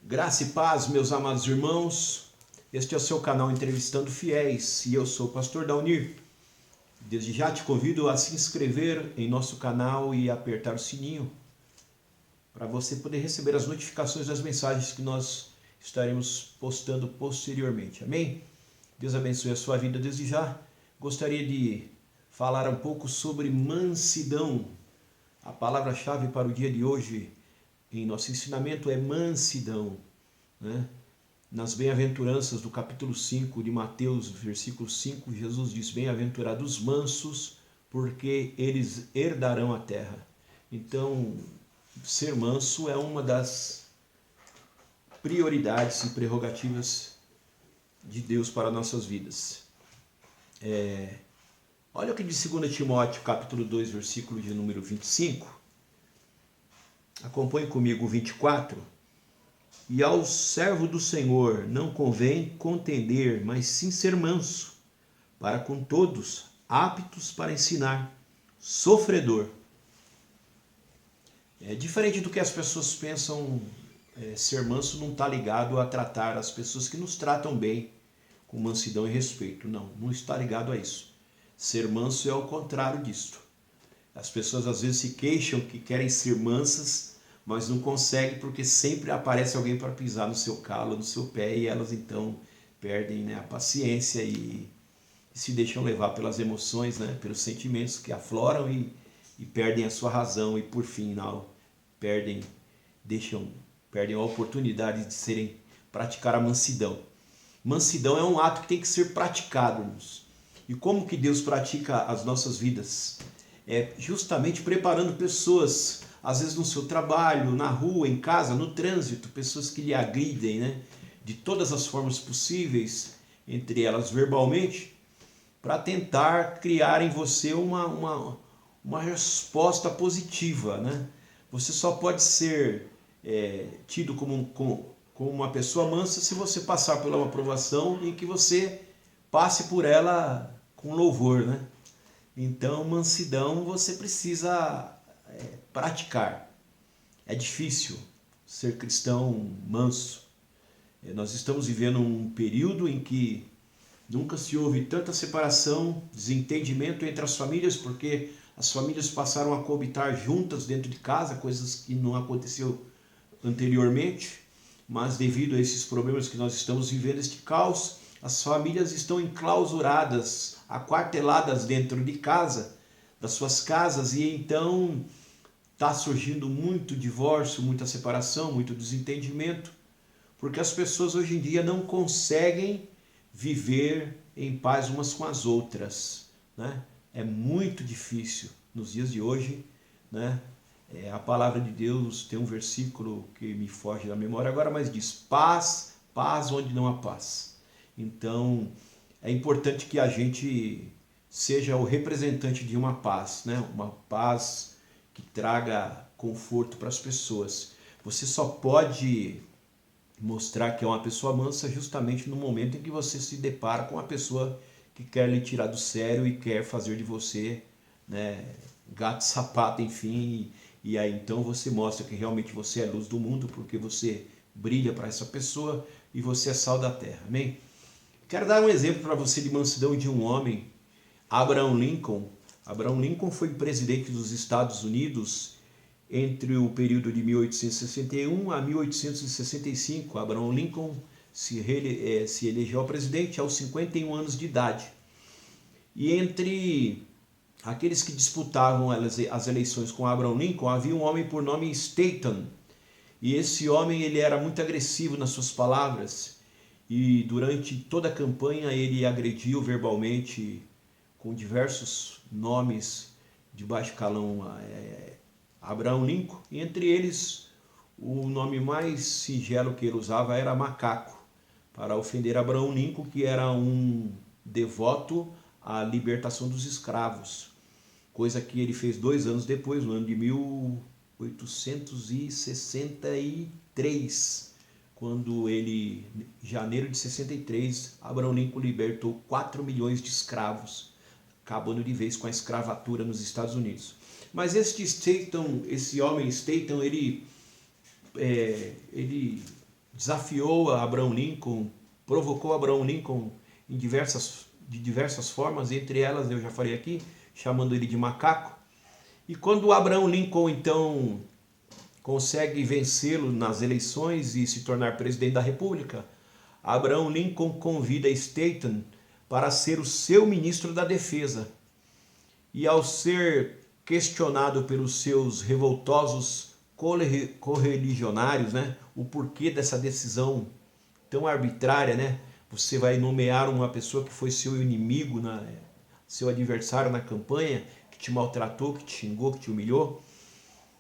Graça e paz, meus amados irmãos. Este é o seu canal Entrevistando Fiéis e eu sou o pastor Daunir. Desde já te convido a se inscrever em nosso canal e apertar o sininho para você poder receber as notificações das mensagens que nós estaremos postando posteriormente. Amém? Deus abençoe a sua vida desde já. Gostaria de falar um pouco sobre mansidão. A palavra-chave para o dia de hoje em nosso ensinamento é mansidão, né? Nas bem-aventuranças do capítulo 5 de Mateus, versículo 5, Jesus diz: bem-aventurados mansos, porque eles herdarão a terra. Então, ser manso é uma das prioridades e prerrogativas de Deus para nossas vidas. Olha o que diz 2 Timóteo, capítulo 2, versículo de número 25. Acompanhe comigo o 24. E ao servo do Senhor não convém contender, mas sim ser manso, para com todos, aptos para ensinar, sofredor. Diferente do que as pessoas pensam, ser manso não está ligado a tratar as pessoas que nos tratam bem, com mansidão e respeito. Não está ligado a isso. Ser manso é o contrário disto. As pessoas às vezes se queixam que querem ser mansas, mas não conseguem porque sempre aparece alguém para pisar no seu calo, no seu pé, e elas então perdem, a paciência e se deixam levar pelas emoções, pelos sentimentos que afloram e perdem a sua razão e por fim perdem a oportunidade de praticar a mansidão. Mansidão é um ato que tem que ser praticado, irmãos. E como que Deus pratica as nossas vidas? É justamente preparando pessoas, às vezes no seu trabalho, na rua, em casa, no trânsito, pessoas que lhe agridem, de todas as formas possíveis, entre elas verbalmente, para tentar criar em você uma resposta positiva, Você só pode ser tido como uma pessoa mansa se você passar por uma provação em que você passe por ela com louvor, Então, mansidão você precisa praticar. É difícil ser cristão manso. Nós estamos vivendo um período em que nunca se houve tanta separação, desentendimento entre as famílias, porque as famílias passaram a coabitar juntas dentro de casa, coisas que não aconteceu anteriormente, mas devido a esses problemas que nós estamos vivendo, este caos, as famílias estão enclausuradas, aquarteladas dentro de casa, das suas casas, e então está surgindo muito divórcio, muita separação, muito desentendimento, porque as pessoas hoje em dia não conseguem viver em paz umas com as outras, É muito difícil nos dias de hoje, A palavra de Deus tem um versículo que me foge da memória agora, mas diz: paz, paz onde não há paz. Então, é importante que a gente seja o representante de uma paz, Uma paz que traga conforto para as pessoas. Você só pode mostrar que é uma pessoa mansa justamente no momento em que você se depara com uma pessoa que quer lhe tirar do sério e quer fazer de você, gato sapato, enfim, e aí então você mostra que realmente você é luz do mundo, porque você brilha para essa pessoa e você é sal da terra, amém? Quero dar um exemplo para você de mansidão de um homem, Abraham Lincoln. Abraham Lincoln foi presidente dos Estados Unidos entre o período de 1861 a 1865. Abraham Lincoln se elegeu a presidente aos 51 anos de idade. E entre aqueles que disputavam as eleições com Abraham Lincoln, havia um homem por nome Stanton. E esse homem ele era muito agressivo nas suas palavras. E durante toda a campanha ele agrediu verbalmente com diversos nomes de baixo calão Abraham Lincoln. E entre eles, o nome mais singelo que ele usava era macaco, para ofender Abraham Lincoln, que era um devoto à libertação dos escravos. Coisa que ele fez 2 anos depois, no ano de 1863, quando ele, em janeiro de 63, Abraham Lincoln libertou 4 milhões de escravos, acabando de vez com a escravatura nos Estados Unidos. Mas esse homem Stanton, ele desafiou a Abraham Lincoln, provocou Abraham Lincoln de diversas formas, entre elas eu já falei aqui, chamando ele de macaco. E quando Abraham Lincoln então consegue vencê-lo nas eleições e se tornar presidente da República, Abraham Lincoln convida Stanton para ser o seu ministro da Defesa. E ao ser questionado pelos seus revoltosos correligionários, né, o porquê dessa decisão tão arbitrária, né? Você vai nomear uma pessoa que foi seu inimigo, seu adversário na campanha, que te maltratou, que te xingou, que te humilhou.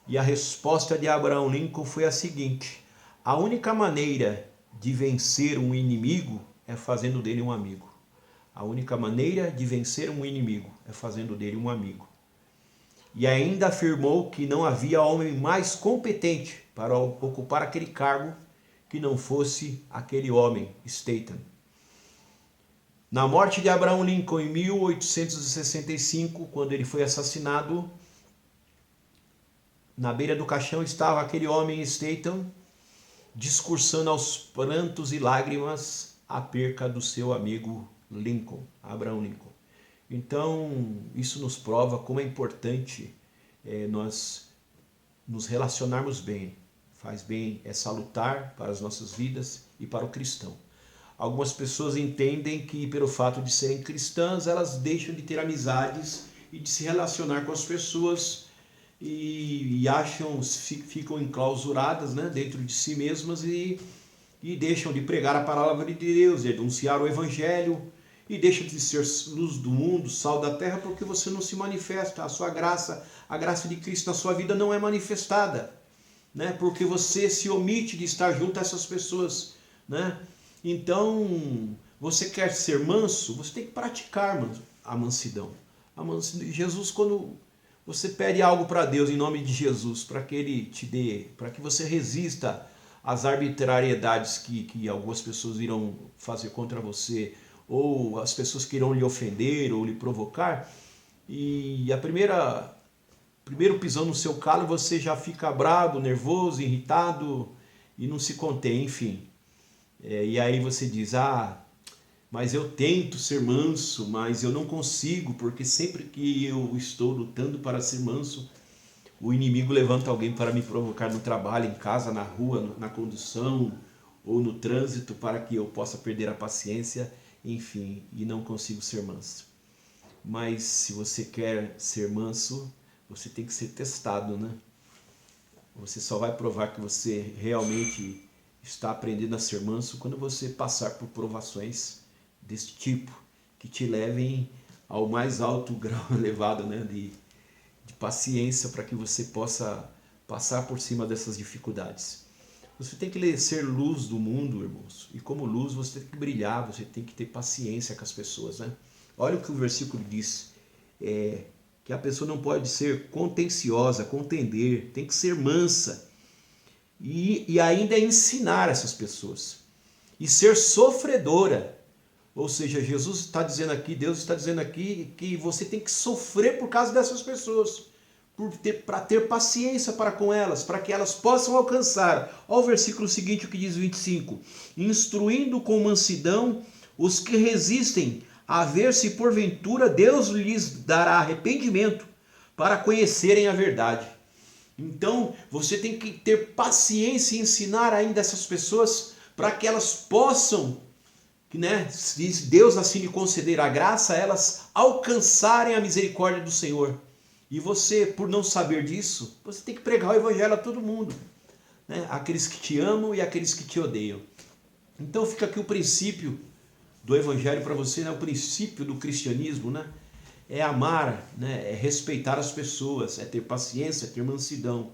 E a resposta de Abraham Lincoln foi a seguinte: a única maneira de vencer um inimigo é fazendo dele um amigo. A única maneira de vencer um inimigo é fazendo dele um amigo. E ainda afirmou que não havia homem mais competente para ocupar aquele cargo que não fosse aquele homem, Stanton. Na morte de Abraham Lincoln em 1865, quando ele foi assassinado, na beira do caixão estava aquele homem, Stanton, discursando aos prantos e lágrimas a perca do seu amigo Lincoln, Abraham Lincoln. Então, isso nos prova como é importante nós nos relacionarmos bem. Faz bem, é salutar para as nossas vidas e para o cristão. Algumas pessoas entendem que pelo fato de serem cristãs, elas deixam de ter amizades e de se relacionar com as pessoas e ficam enclausuradas, né, dentro de si mesmas e deixam de pregar a palavra de Deus, de anunciar o evangelho e deixam de ser luz do mundo, sal da terra, porque você não se manifesta, a sua graça, a graça de Cristo na sua vida não é manifestada, né, porque você se omite de estar junto a essas pessoas, né? Então, você quer ser manso, você tem que praticar a mansidão. Jesus, quando você pede algo para Deus em nome de Jesus, para que Ele te dê, para que você resista às arbitrariedades que algumas pessoas irão fazer contra você, ou as pessoas que irão lhe ofender ou lhe provocar, e primeiro pisão no seu calo, você já fica bravo, nervoso, irritado e não se contém, enfim. E aí você diz, mas eu tento ser manso, mas eu não consigo, porque sempre que eu estou lutando para ser manso, o inimigo levanta alguém para me provocar no trabalho, em casa, na rua, na condução ou no trânsito, para que eu possa perder a paciência, enfim, e não consigo ser manso. Mas se você quer ser manso, você tem que ser testado, né? Você só vai provar que você realmente está aprendendo a ser manso quando você passar por provações desse tipo, que te levem ao mais alto grau elevado, né, de paciência, para que você possa passar por cima dessas dificuldades. Você tem que ser luz do mundo, irmãos, e como luz você tem que brilhar, você tem que ter paciência com as pessoas, né? Olha o que o versículo diz, que a pessoa não pode ser contenciosa, contender, tem que ser mansa, e ainda ensinar essas pessoas, e ser sofredora. Ou seja, Jesus está dizendo aqui, Deus está dizendo aqui que você tem que sofrer por causa dessas pessoas, para ter paciência para com elas, para que elas possam alcançar. Olha o versículo seguinte, o que diz 25, instruindo com mansidão os que resistem, a ver se porventura Deus lhes dará arrependimento para conhecerem a verdade. Então, você tem que ter paciência e ensinar ainda essas pessoas para que elas possam, né, se Deus assim lhe conceder a graça, elas alcançarem a misericórdia do Senhor. E você, por não saber disso, você tem que pregar o evangelho a todo mundo, né? Aqueles que te amam e aqueles que te odeiam. Então fica aqui o princípio do evangelho para você, né? O princípio do cristianismo, né? É amar, né? É respeitar as pessoas, é ter paciência, é ter mansidão.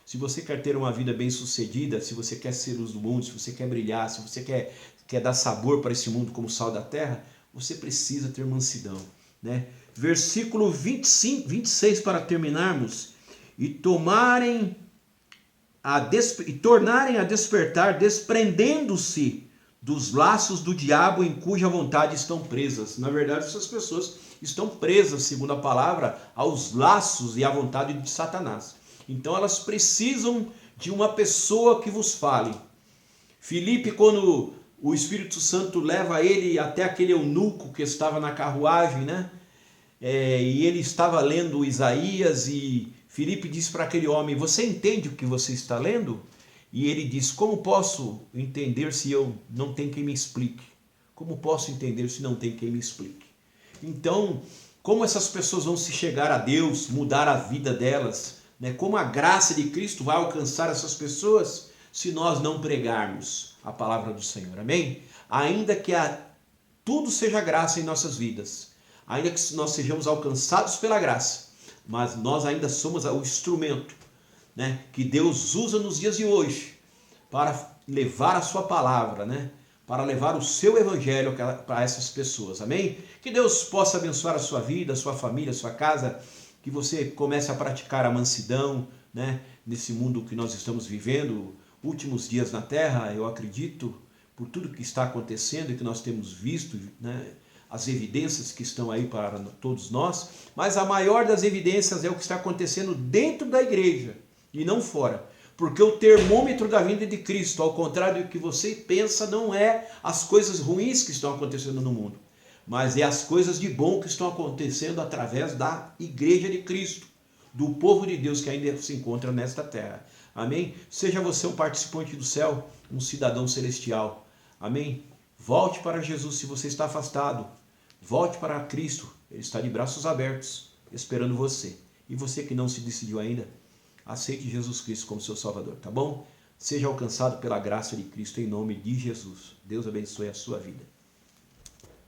Se você quer ter uma vida bem sucedida, se você quer ser luz do mundo, se você quer brilhar, se você quer dar sabor para esse mundo como sal da terra, você precisa ter mansidão, né? Versículo 26 para terminarmos, e tornarem a despertar, desprendendo-se dos laços do diabo em cuja vontade estão presas. Na verdade, essas pessoas estão presas, segundo a palavra, aos laços e à vontade de Satanás. Então elas precisam de uma pessoa que vos fale. Filipe, quando o Espírito Santo leva ele até aquele eunuco que estava na carruagem, né? E ele estava lendo Isaías e Filipe disse para aquele homem: você entende o que você está lendo? E ele diz: como posso entender se eu não tenho quem me explique? Como posso entender se não tem quem me explique? Então, como essas pessoas vão se chegar a Deus, mudar a vida delas, né? Como a graça de Cristo vai alcançar essas pessoas se nós não pregarmos a palavra do Senhor, amém? Ainda que tudo seja graça em nossas vidas, ainda que nós sejamos alcançados pela graça, mas nós ainda somos o instrumento, né, que Deus usa nos dias de hoje para levar a sua palavra, né, para levar o seu evangelho para essas pessoas, amém? Que Deus possa abençoar a sua vida, a sua família, a sua casa, que você comece a praticar a mansidão, né, nesse mundo que nós estamos vivendo, últimos dias na terra. Eu acredito, por tudo que está acontecendo e que nós temos visto, né, as evidências que estão aí para todos nós, mas a maior das evidências é o que está acontecendo dentro da igreja e não fora. Porque o termômetro da vinda de Cristo, ao contrário do que você pensa, não é as coisas ruins que estão acontecendo no mundo, mas é as coisas de bom que estão acontecendo através da igreja de Cristo, do povo de Deus que ainda se encontra nesta terra. Amém? Seja você um participante do céu, um cidadão celestial. Amém? Volte para Jesus se você está afastado. Volte para Cristo. Ele está de braços abertos, esperando você. E você que não se decidiu ainda, aceite Jesus Cristo como seu Salvador, tá bom? Seja alcançado pela graça de Cristo em nome de Jesus. Deus abençoe a sua vida.